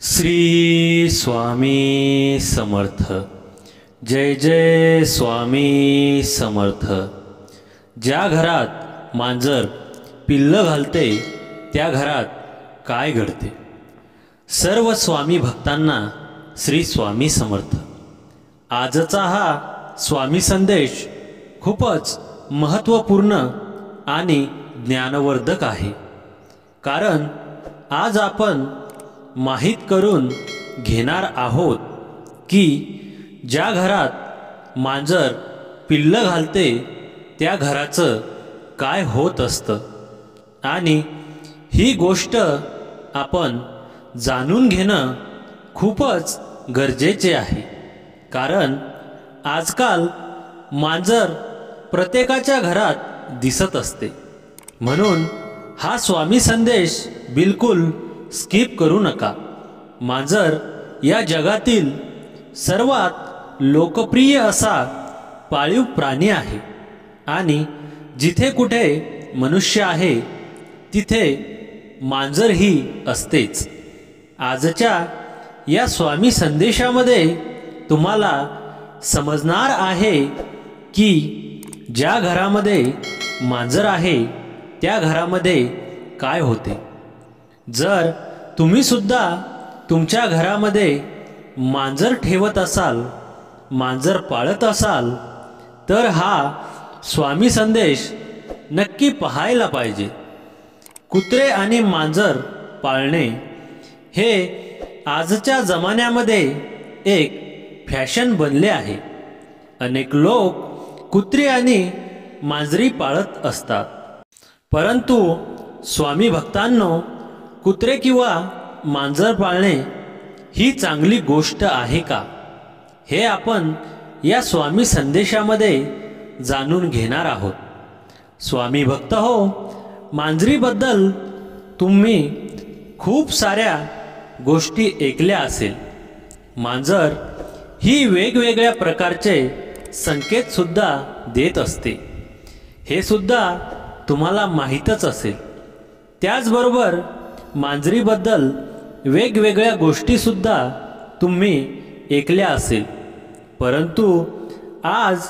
श्री स्वामी समर्थ। जय जय स्वामी समर्थ। ज्या घरात मांजर पिल्लं घालते त्या घरात काय घडते। सर्व स्वामी भक्तांना श्री स्वामी समर्थ। आजचा हा स्वामी संदेश खूपच महत्त्वपूर्ण आणि ज्ञानवर्धक आहे, कारण आज आपण माहीत करून घेणार आहोत की ज्या घरात मांजर पिल्लं घालते त्या घराचं काय होत असतं, आणि ही गोष्ट आपण जाणून घेणं खूपच गरजेचे आहे। कारण आजकाल मांजर प्रत्येकाच्या घरात दिसत असते, म्हणून हा स्वामी संदेश बिलकुल स्किप करू नका। मांजर या जगातील सर्वात लोकप्रिय असा पाळीव प्राणी आहे, आणि जिथे कुठे मनुष्य आहे तिथे मांजर ही असतेच। आजच्या या स्वामी संदेशामध्ये तुम्हाला समजणार आहे की ज्या घरामध्ये मांजर आहे त्या घरामध्ये काय होते। जर तुम्ही सुद्धा तुमच्या घरामध्ये मांजर ठेवत असाल, मांजर पाळत असाल, तर हा स्वामी संदेश नक्की पाहायला पाहिजे। कुत्रे आणि मांजर पाळणे हे आजच्या जमान्यामध्ये एक फॅशन बनले आहे। अनेक लोक कुत्री आणि मांजरी पाळत असतात, परंतु स्वामी भक्तांनो, कुत्रे किंवा मांजर पाळणे ही चांगली गोष्ट आहे का, हे आपण या स्वामी संदेशामध्ये जाणून घेणार आहोत। स्वामी भक्त हो, मांजरीबद्दल तुम्ही खूप साऱ्या गोष्टी ऐकल्या असेल। मांजर ही वेगवेगळ्या प्रकारचे संकेत सुद्धा देत असते, हे सुद्धा तुम्हाला माहीतच असेल। त्याचबरोबर मांजरीबद्दल वेगवेगळ्या गोष्टी सुद्धा तुम्ही ऐकल्या असेल, परंतु आज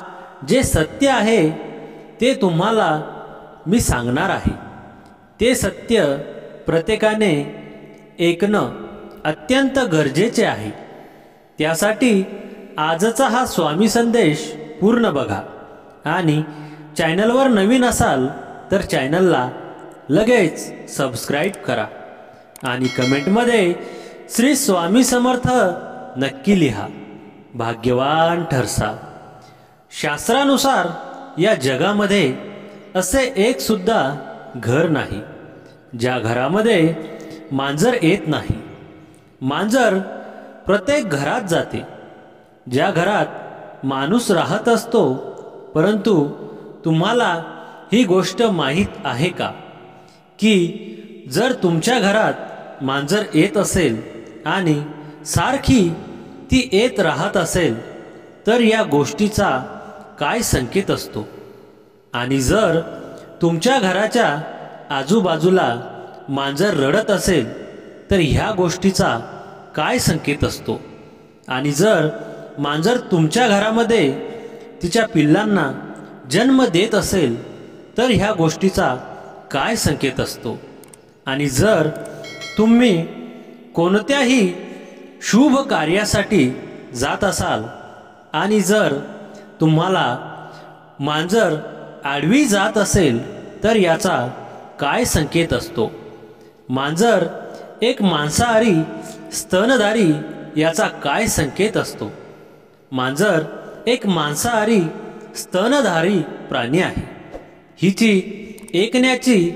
जे सत्य आहे ते तुम्हाला मी सांगणार आहे। ते सत्य प्रत्येकाने ऐकणं अत्यंत गरजेचे आहे। त्यासाठी आजचा हा स्वामी संदेश पूर्ण बघा, आणि चॅनलवर नवीन असाल तर चॅनलला लगेच सबस्क्राईब करा, आणि कमेंटमध्ये श्री स्वामी समर्थ नक्की लिहा। भाग्यवान ठरसाल। शास्त्रानुसार या जगामध्ये असे एक सुद्धा घर नाही ज्या घरामध्ये मांजर येत नाही। मांजर प्रत्येक घरात जाते, ज्या घरात माणूस राहत असतो। परंतु तुम्हाला ही गोष्ट माहीत आहे का की जर तुमच्या घरात मांजर येत असेल आणि सारखी ती येत राहत असेल तर या गोष्टीचा काय संकेत असतो, आणि जर तुमच्या घराच्या आजूबाजूला मांजर रडत असेल तर ह्या गोष्टीचा काय संकेत असतो, आणि जर मांजर तुमच्या घरामध्ये तिच्या पिल्लांना जन्म देत असेल तर ह्या गोष्टीचा काय संकेत असतो, आणि जर तुम्ही कोणत्याही शुभ कार्यासाठी जात असाल आणि जर तुम्हाला मांजर आडवी जात असेल तर याचा काय संकेत असतो। मांजर एक मांसाहारी स्तनधारी याचा काय संकेत असतो। मांजर एक मांसाहारी स्तनधारी प्राणी आहे। हिची ऐकण्याची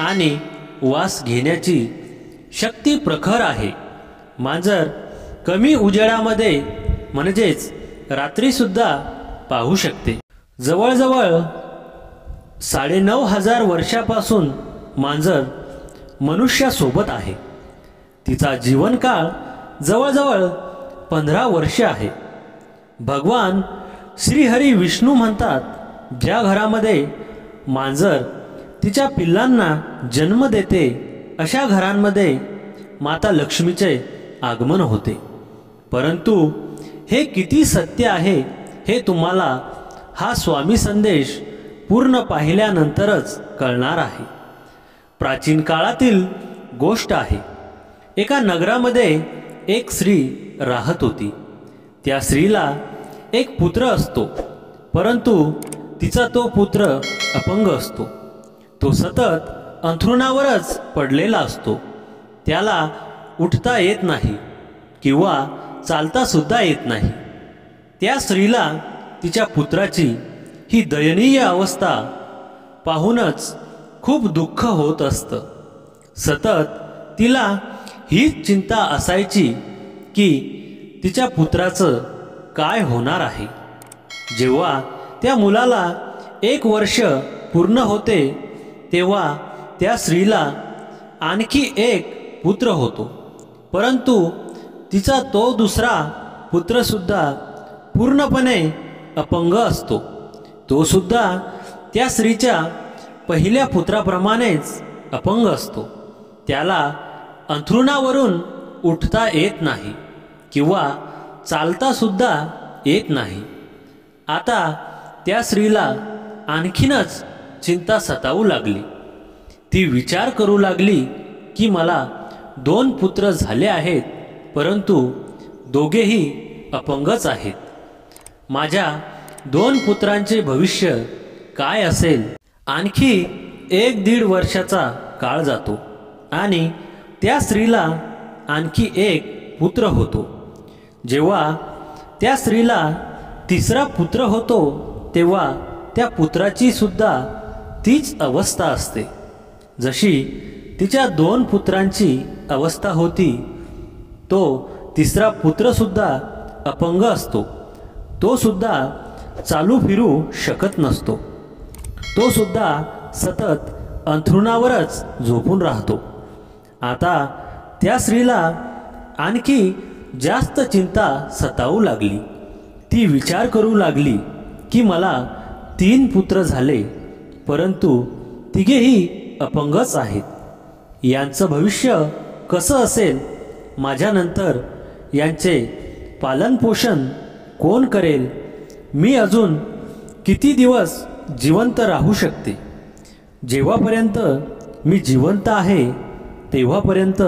आणि वास घेण्याची शक्ती प्रखर आहे। मांजर कमी उजेडामध्ये म्हणजेच रात्री सुद्धा पाहू शकते। जवळजवळ 9500 वर्षापासून मांजर मनुष्यासोबत आहे। तिचा जीवनकाळ जवळजवळ 15 वर्षे आहे। भगवान श्रीहरी विष्णू म्हणतात, ज्या घरामध्ये मांजर तिच्या पिल्लांना जन्म देते अशा घरांमध्ये माता लक्ष्मीचे आगमन होते. परंतु हे किती सत्य आहे हे तुम्हाला हा स्वामी संदेश पूर्ण पाहिल्यानंतरच कळणार आहे. प्राचीन काळातील गोष्ट आहे. एका नगरामध्ये एक स्त्री राहत होती. त्या स्त्रीला एक पुत्र असतो, परंतु तिचा तो पुत्र अपंग असतो. तो सतत अंथरुणावरच पडलेला असतो. त्याला उठता येत नाही किंवा चालता सुद्धा येत नाही. त्या स्त्रीला तिच्या पुत्राची ही दयनीय अवस्था पाहूनच खूप दुःख होत असतं. सतत तिला हीच चिंता असायची की तिच्या पुत्राचं काय होणार आहे. जेव्हा त्या मुलाला 1 वर्ष पूर्ण होते तेव्हा त्या स्त्रीला आणखी एक पुत्र होतो. परंतु तिचा तो दुसरा पुत्रसुद्धा पूर्णपणे अपंग असतो. तो सुद्धा त्या स्त्रीच्या पहिल्या पुत्राप्रमाणेच अपंग असतो. त्याला अंथरुणावरून उठता येत नाही किंवा चालता सुद्धा येत नाही. आता त्या स्त्रीला आणखीनच चिंता सतावू लागली. ती विचार करू लागली की मला 2 पुत्र झाले आहेत, परंतु दोघेही अपंगच आहेत. माझ्या 2 पुत्रांचे भविष्य काय असेल. आणखी 1-1.5 वर्षाचा काळ जातो आणि त्या स्त्रीला आणखी एक पुत्र होतो. जेव्हा त्या स्त्रीला तिसरा पुत्र होतो तेव्हा त्या पुत्राची सुद्धा तीच अवस्था असते जशी तिच्या 2 पुत्रांची अवस्था होती. तो तिसरा पुत्रसुद्धा अपंग असतो. तो सुद्धा चालू फिरू शकत नसतो. तो सुद्धा सतत अंथरुणावरच झोपून राहतो. आता त्या स्त्रीला आणखी जास्त चिंता सतावू लागली. ती विचार करू लागली की मला 3 पुत्र झाले, परंतु तिघेही अपंगच आहेत. यांचं भविष्य कसं असेल. माझ्यानंतर यांचे पालनपोषण कोण करेल. मी अजून किती दिवस जिवंत राहू शकते. जेव्हापर्यंत मी जिवंत आहे तेव्हापर्यंत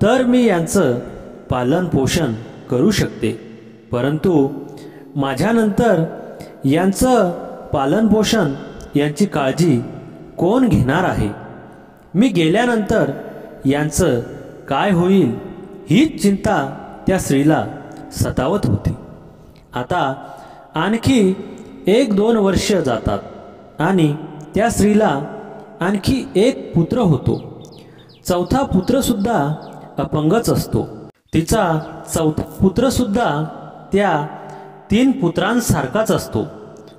तर मी यांचं पालनपोषण करू शकते, परंतु माझ्यानंतर यांचं पालनपोषण यांची काळजी कोण घेणार आहे. मी गेल्यानंतर यांचं काय होईल हीच चिंता त्या स्त्रीला सतावत होती. आता आणखी 1-2 वर्ष जातात आणि त्या स्त्रीला आणखी एक पुत्र होतो. चौथा पुत्रसुद्धा अपंगच असतो. तिचा चौथा पुत्रसुद्धा त्या 3 पुत्रांसारखाच असतो.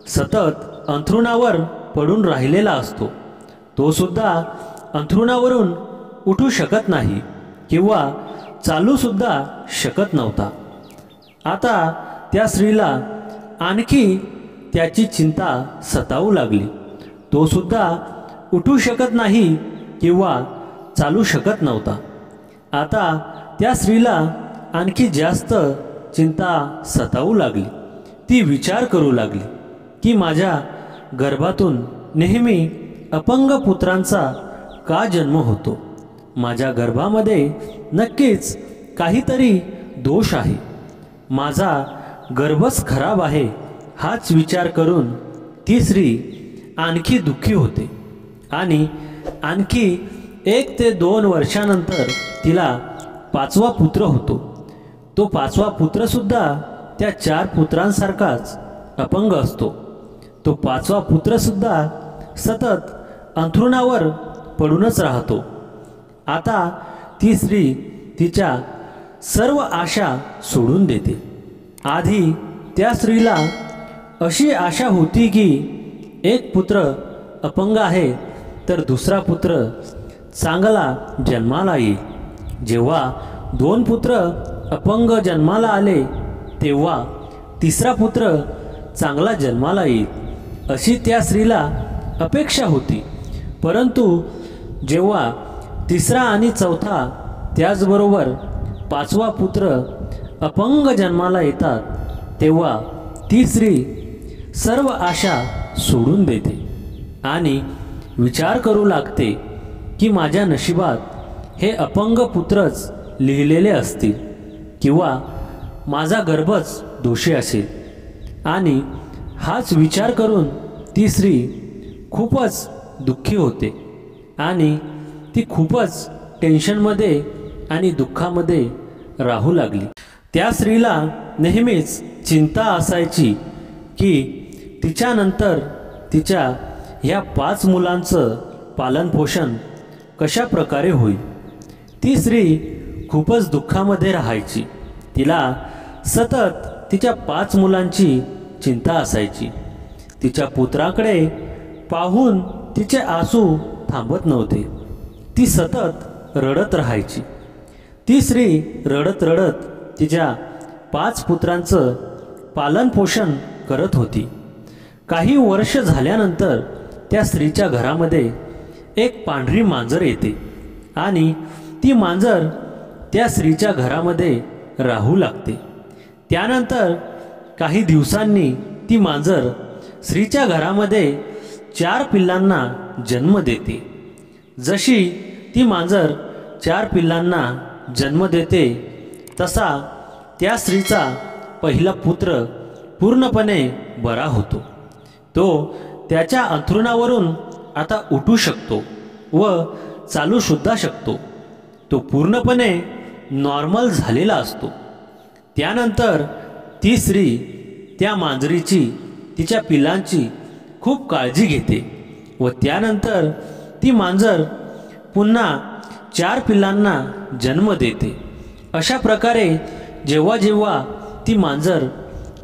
सतत अंथरुणावर पडून राहिलेला असतो. तो सुद्धा अंथरुणावरून उठू शकत नाही किंवा चालूसुद्धा शकत नव्हता. आता त्या स्त्रीला आणखी त्याची चिंता सतावू लागली. तो सुद्धा उठू शकत नाही किंवा चालू शकत नव्हता. आता त्या स्त्रीला आणखी जास्त चिंता सतावू लागली. ती विचार करू लागली की माझ्या गर्भातून नेहमी अपंग पुत्रांचा का जन्म होतो. माझ्या गर्भामध्ये नक्कीच काहीतरी दोष आहे. माझा गर्भच खराब आहे हाच विचार करून ती स्त्री आणखी दुःखी होते. आणि आणखी 1 ते 2 वर्षानंतर तिला 5वा पुत्र होतो. तो 5वा पुत्रसुद्धा त्या 4 पुत्रांसारखाच अपंग असतो. तो 5वा पुत्रसुद्धा सतत अंथरुणावर पडूनच राहतो. आता ती स्त्री तिच्या सर्व आशा सोडून देते. आधी त्या स्त्रीला अशी आशा होती की एक पुत्र अपंग आहे तर दुसरा पुत्र चांगला जन्माला येईल. जेव्हा 2 पुत्र अपंग जन्माला आले तेव्हा तिसरा पुत्र चांगला जन्माला येईल अशी त्या स्त्रीला अपेक्षा होती. परंतु जेव्हा तिसरा आणि चौथा त्याचबरोबर पाचवा पुत्र अपंग जन्माला येतात तेव्हा ती स्त्री सर्व आशा सोडून देते आणि विचार करू लागते की माझ्या नशिबात हे अपंग पुत्रच लिहिलेले असतील किंवा माझा गर्भच दोषी असेल। आणि हाच विचार करून ती स्त्री खूपच दुःखी होते आणि ती खूपच टेन्शनमध्ये आणि दुःखामध्ये राहू लागली। त्या स्त्रीला नेहमीच चिंता असायची की तिच्यानंतर तिच्या ह्या 5 मुलांचं पालनपोषण कशा प्रकारे होईल। ती स्त्री खूपच दुःखामध्ये राहायची। तिला सतत तिच्या 5 मुलांची चिंता असायची। तिच्या पुत्राकडे पाहून तिचे आसू थांबत नव्हते। ती सतत रडत राहायची। ती स्त्री रडत रडत तिच्या 5 पुत्रांचं पालनपोषण करत होती। काही वर्ष झाल्यानंतर त्या स्त्रीच्या घरामध्ये एक पांढरी मांजर येते आणि ती मांजर त्या स्त्रीच्या घरामध्ये राहू लागते। त्यानंतर काही दिवसांनी ती मांजर स्त्रीच्या घरामध्ये 4 पिल्लांना जन्म देते। जशी ती मांजर 4 पिल्लांना जन्म देते तसा त्या स्त्रीचा पहिला पुत्र पूर्णपणे बरा होतो। तो त्याच्या अंथरुणावरून आता उठू शकतो व चालू सुद्धा शकतो। तो पूर्णपणे नॉर्मल झालेला असतो। त्यानंतर ती स्त्री त्या मांजरीची तिच्या पिल्लांची खूप काळजी घेते व त्यानंतर ती मांजर पुन्हा 4 पिल्लांना जन्म देते। अशा प्रकारे जेव्हा जेव्हा ती मांजर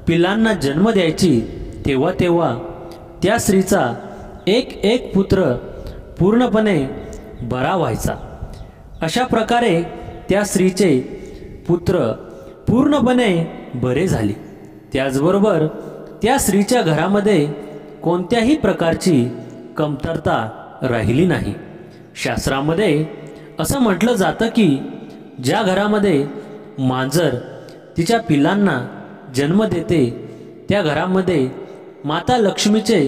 पिल्लांना जन्म द्यायची तेव्हा तेव्हा त्या स्त्रीचा एक पुत्र पूर्णपणे बरा व्हायचा। अशा प्रकारे त्या स्त्रीचे पुत्र पूर्णपणे बरे झाले। त्याचबरोबर त्या स्त्रीच्या घरामध्ये कोणत्याही प्रकारची कमतरता राहिली नाही। शास्त्रामध्ये असं म्हटलं जातं की ज्या घरामध्ये मांजर तिच्या पिल्लांना जन्म देते त्या घरामध्ये माता लक्ष्मीचे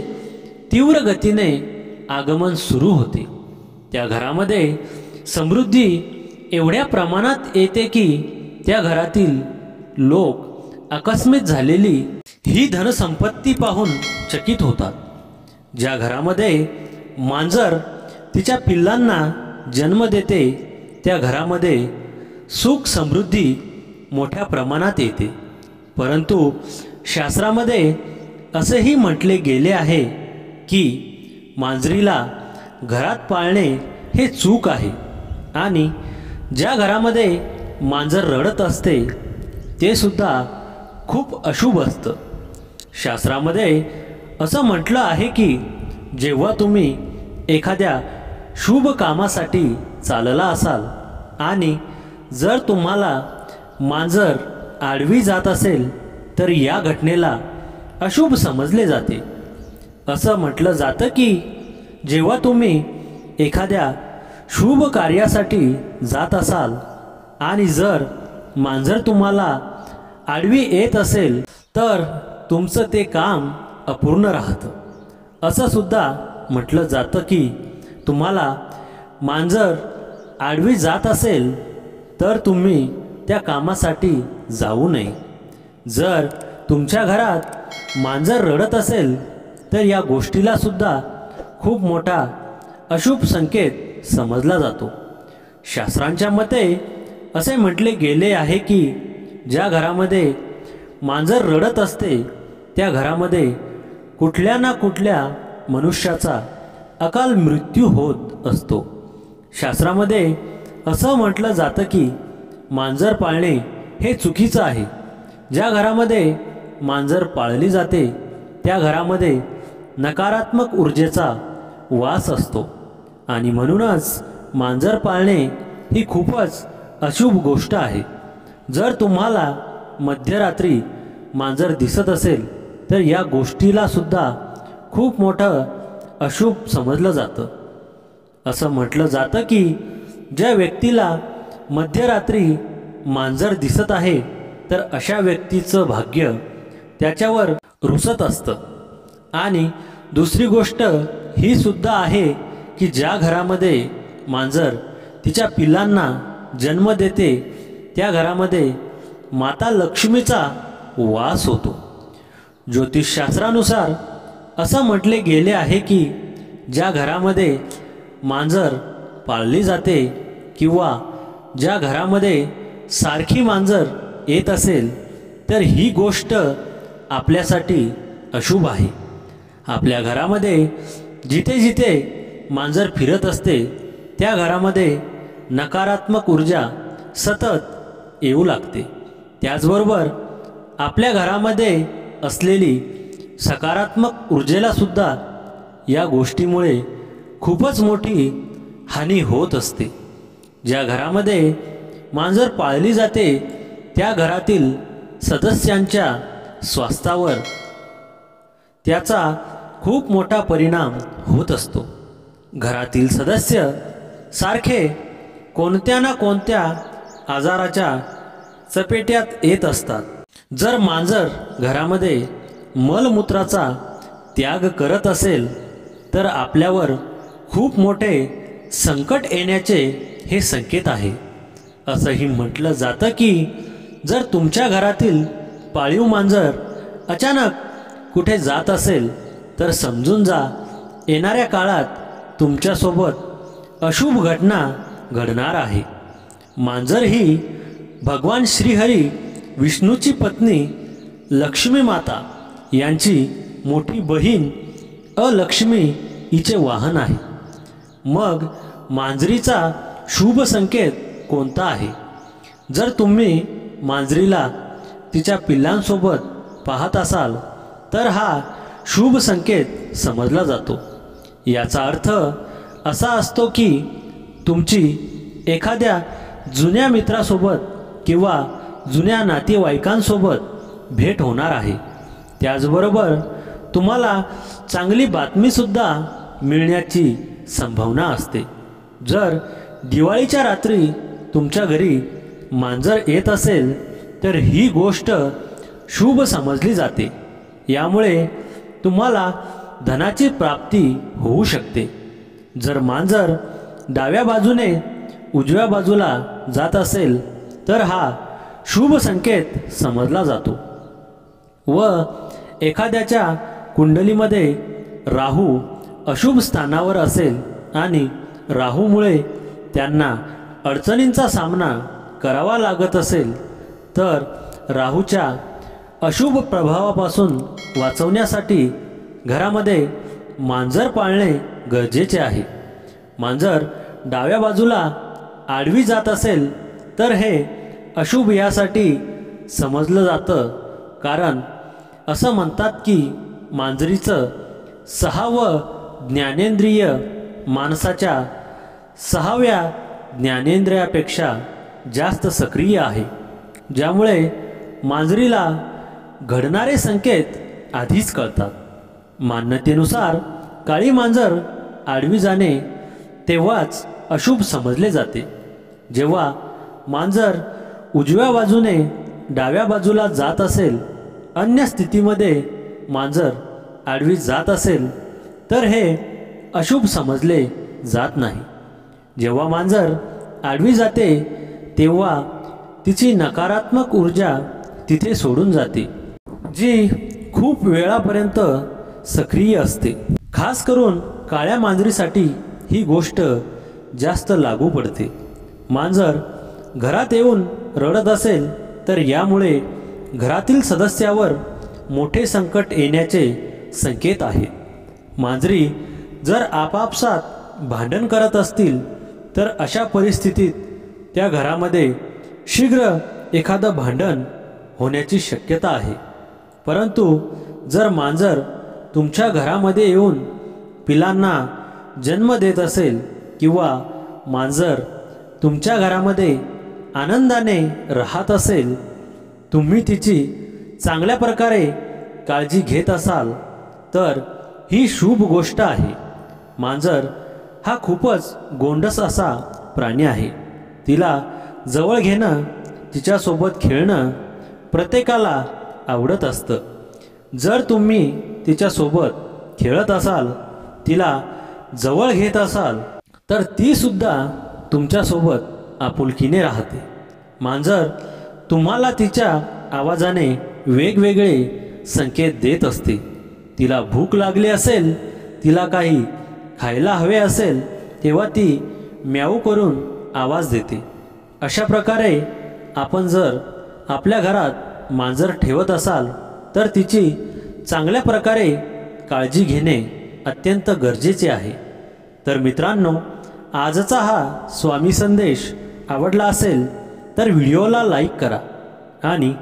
तीव्र गतीने आगमन सुरू होते। त्या घरामध्ये समृद्धी एवढ्या प्रमाणात येते की त्या घरातील लोक आकस्मित झालेली ही धनसंपत्ती पाहून चकित होतात। ज्या घरामध्ये मांजर तिच्या पिल्लांना जन्म देते त्या घरामध्ये सुख समृद्धी मोठ्या प्रमाणात येते। परंतु शास्त्रामध्ये असेही म्हटले गेले आहे की मांजरीला घरात पाळणे हे चूक आहे आणि ज्या घरामध्ये मांजर रडत असते ते सुद्धा खूप अशुभ असतं। शास्त्रामध्ये असं म्हटलं आहे की जेव्हा तुम्ही एखाद्या शुभ कामासाठी चालला असाल आणि जर तुम्हाला मांजर आडवी जात असेल तर या घटनेला अशुभ समजले जाते। असं म्हटलं जातं की जेव्हा तुम्ही एखाद्या शुभ कार्यासाठी जात असाल आणि जर मांजर तुम्हाला आडवी येत असेल तर तुमचं ते काम अपूर्ण राहतं। असं सुद्धा म्हटलं जातं की तुम्हाला मांजर आडवी जात असेल तर तुम्ही त्या कामासाठी जाऊ नये। जर तुमच्या घरात मांजर रडत असेल तर या गोष्टीला सुद्धा खूप मोठा अशुभ संकेत समजला जातो। शास्त्रांच्या मते असे म्हटले गेले आहे की ज्या घरामध्ये मांजर रडत असते त्या घरामध्ये कुठल्या ना कुठल्या मनुष्याचा अकाल मृत्यू होत असतो। शास्त्रामध्ये असं म्हटलं जातं की मांजर पाळणे हे चुकीचं आहे। ज्या घरामध्ये मांजर पाळली जाते त्या घरामध्ये नकारात्मक ऊर्जेचा वास असतो आणि म्हणूनच मांजर पाळणे ही खूपच अशुभ गोष्ट आहे। जर तुम्हाला मध्यरात्री मांजर दिसत असेल तर या गोष्टीला सुद्धा खूप मोठं अशुभ समजलं जातं। असं म्हटलं जातं की ज्या व्यक्तीला मध्यरात्री मांजर दिसत आहे तर अशा व्यक्तीचं भाग्य त्याच्यावर रुसत असतं. आणि दुसरी गोष्ट ही सुद्धा आहे की ज्या घरामध्ये मांजर तिच्या पिल्लांना जन्म देते त्या घरामध्ये माता लक्ष्मीचा वास होतो. ज्योतिषशास्त्रानुसार असं म्हटले गेले आहे की ज्या घरामध्ये मांजर पाळली जाते किंवा ज्या घरामध्ये सारखी मांजर येत असेल तर ही गोष्ट आपल्यासाठी अशुभ आहे. आपल्या घरामध्ये जिथे जिथे मांजर फिरत असते त्या घरामध्ये नकारात्मक ऊर्जा सतत येऊ लागते. त्याचबरोबर आपल्या घरामध्ये असलेली सकारात्मक ऊर्जेला सुद्धा या गोष्टीमुळे खूपच मोठी हानी होत असते. ज्या घरामध्ये मांजर पाळली जाते त्या घरातील सदस्यांच्या स्वास्थ्यावर त्याचा खूप मोठा परिणाम होत असतो. घरातील सदस्य सारखे कोणत्या ना कोणत्या आजाराच्या चपेट्यात येत असतात. जर मांजर घरामध्ये मलमूत्राचा त्याग करत असेल तर आपल्यावर खूप मोठे संकट येण्याचे हे संकेत आहे. असंही म्हटलं जातं की जर तुमच्या घरातील पाळीव मांजर अचानक कुठे जात असेल तर समजून जा येणाऱ्या काळात तुमच्यासोबत अशुभ घटना घडणार आहे. मांजर ही भगवान श्रीहरी विष्णूची पत्नी लक्ष्मी माता यांची मोठी बहीण अलक्ष्मी हिचे वाहन आहे. मग मांजरीचा शुभ संकेत कोणता आहे? जर तुम्ही मांजरीला तिच्या पिल्लांसोबत पाहत असाल तर हा शुभ संकेत समजला जातो. याचा अर्थ असा असतो की तुमची एखाद्या जुन्या मित्रासोबत किंवा जुन्या नातेवाईकांसोबत भेट होणार आहे. त्याचबरोबर तुम्हाला चांगली बातमीसुद्धा मिळण्याची संभावना असते. जर दिवाळीच्या रात्री तुमच्या घरी मांजर येत असेल तर ही गोष्ट शुभ समजली जाते. यामुळे तुम्हाला धनाची प्राप्ती होऊ शकते. जर मांजर डाव्या बाजूने उजव्या बाजूला जात असेल तर हा शुभ संकेत समजला जातो. व एखाद्याच्या कुंडलीमध्ये राहू अशुभ स्थानावर असेल आणि राहूमुळे त्यांना अडचणींचा सामना करावा लागत असेल तर राहूच्या अशुभ प्रभावापासून वाचवण्यासाठी घरामध्ये मांजर पाळणे गरजेचे आहे. मांजर डाव्या बाजूला आडवी जात असेल तर हे अशुभ यासाठी समजलं जातं, कारण असं म्हणतात की मांजरीचं 6वं ज्ञानेंद्रिय माणसाच्या 6व्या ज्ञानेंद्रियापेक्षा जास्त सक्रिय आहे, ज्यामुळे मांजरीला घडणारे संकेत आधीच कळतात. मान्यतेनुसार काळी मांजर आडवी जाणे तेव्हाच अशुभ समजले जाते. जेव्हा मांजर उजव्या बाजूने डाव्या बाजूला जात असेल, अन्य स्थितीमध्ये मांजर आडवी जात असेल तर हे अशुभ समजले जात नाही. जेव्हा मांजर आडवी जाते तेव्हा तिची नकारात्मक ऊर्जा तिथे सोडून जाते, जी खूप वेळापर्यंत सक्रिय असते. खास करून काळ्या मांजरीसाठी ही गोष्ट जास्त लागू पडते. मांजर घरात येऊन रडत असेल तर यामुळे घरातील सदस्यावर मोठे संकट येण्याचे संकेत आहेत. मांजरी जर आपापसात भांडण करत असतील तर अशा परिस्थितीत त्या घरामध्ये शीघ्र एखादं भांडण होण्याची शक्यता आहे. परंतु जर मांजर तुमच्या घरामध्ये येऊन पिलांना जन्म देत असेल किंवा मांजर तुमच्या घरामध्ये आनंदाने राहत असेल, तुम्ही तिची चांगल्या प्रकारे काळजी घेत असाल तर ही शुभ गोष्ट आहे. मांजर हा खूपच गोंडस असा प्राणी आहे. तिला जवळ घेणं तिच्यासोबत खेळणं प्रत्येकाला आवडत असतं. जर तुम्ही तिच्यासोबत खेळत असाल, तिला जवळ घेत असाल, तर ती सुद्धा तुमच्यासोबत आपुलकीने राहते. मांजर तुम्हाला तिच्या आवाजाने वेगवेगळे संकेत देत असते. तिला भूक लागली असेल, तिला काही खायला हवे असेल, तेव्हा ती म्याऊ करून आवाज देते. अशा प्रकारे आपण जर आपल्या घरात मांजर ठेवत असाल तर तिची चांगल्या प्रकारे काळजी घेणे अत्यंत गरजेचे आहे. तर मित्रांनो, आजचा हा स्वामी संदेश आवडला असेल तर व्हिडिओला लाईक करा आणि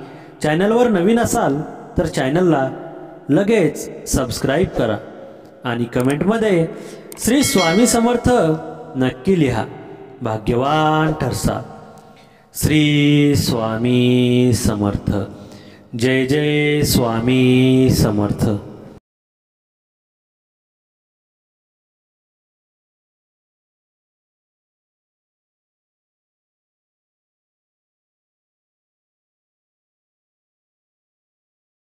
चॅनलवर नवीन असाल तर चॅनलला लगेच सबस्क्राईब करा आणि कमेंटमध्ये श्री स्वामी समर्थ नक्की लिहा. भाग्यवान ठरसा. श्री स्वामी समर्थ. जय जय स्वामी समर्थ.